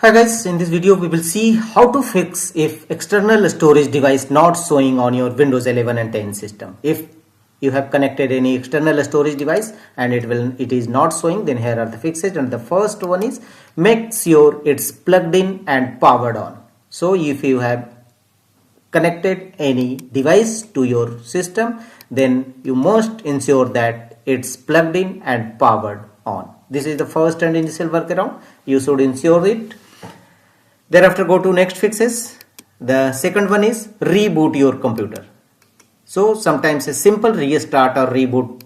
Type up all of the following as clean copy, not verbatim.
Hi guys, in this video we will see how to fix if external storage device not showing on your Windows 11 and 10 system. If you have connected any external storage device and it is not showing, then here are the fixes. And the first one is make sure it's plugged in and powered on. So if you have connected any device to your system, then you must ensure that it's plugged in and powered on. This is the first and initial workaround. You should ensure it. Thereafter go to next fixes. The second one is reboot your computer. So sometimes a simple restart or reboot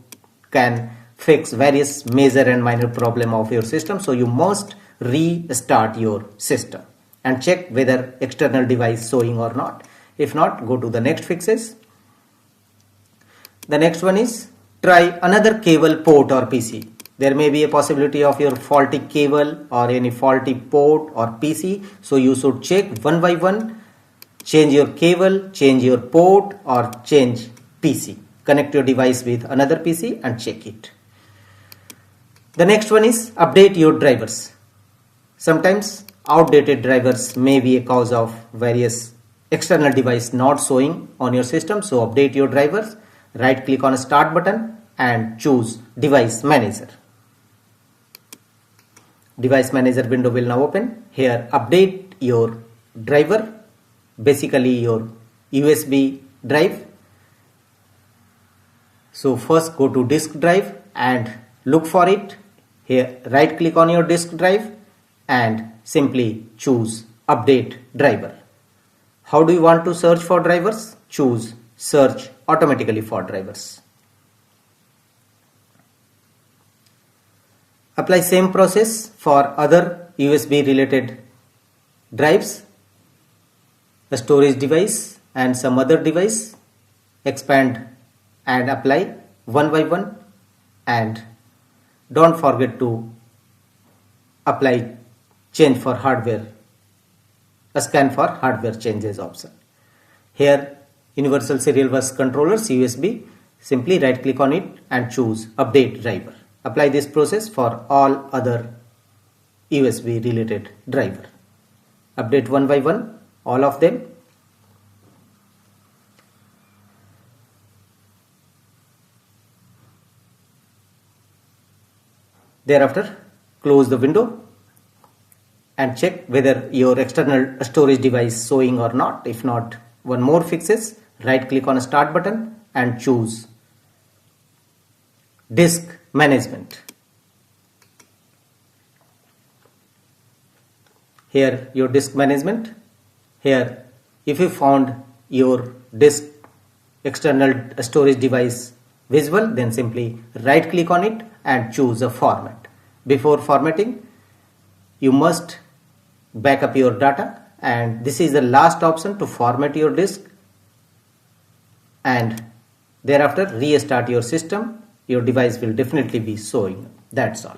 can fix various major and minor problem of your system. So you must restart your system and check whether external device showing or not. If not, go to the next fixes. The next one is try another cable, port or PC. There may be a possibility of your faulty cable or any faulty port or PC. So you should check one by one, change your cable, change your port or change PC. Connect your device with another PC and check it. The next one is update your drivers. Sometimes outdated drivers may be a cause of various external device not showing on your system. So update your drivers. Right click on start button and choose device manager. Device manager window will now open. Here update your driver, basically your USB drive. So first go to disk drive and look for it. Here right click on your disk drive and simply choose update driver. How do you want to search for drivers? Choose search automatically for drivers. Apply same process for other USB related drives, a storage device and some other device. Expand and apply one by one, and don't forget to apply change for hardware, a scan for hardware changes option. Here universal serial bus controllers USB, simply right click on it and choose update driver. Apply this process for all other USB related driver. Update one by one all of them. Thereafter close the window and check whether your external storage device showing or not. If not, one more fixes. Right click on start button and choose disk management. Here your disk management. Here if you found your disk external storage device visible, then simply right click on it and choose a format. Before formatting, you must back up your data, and this is the last option to format your disk, and thereafter restart your system. Your device will definitely be showing. That's all.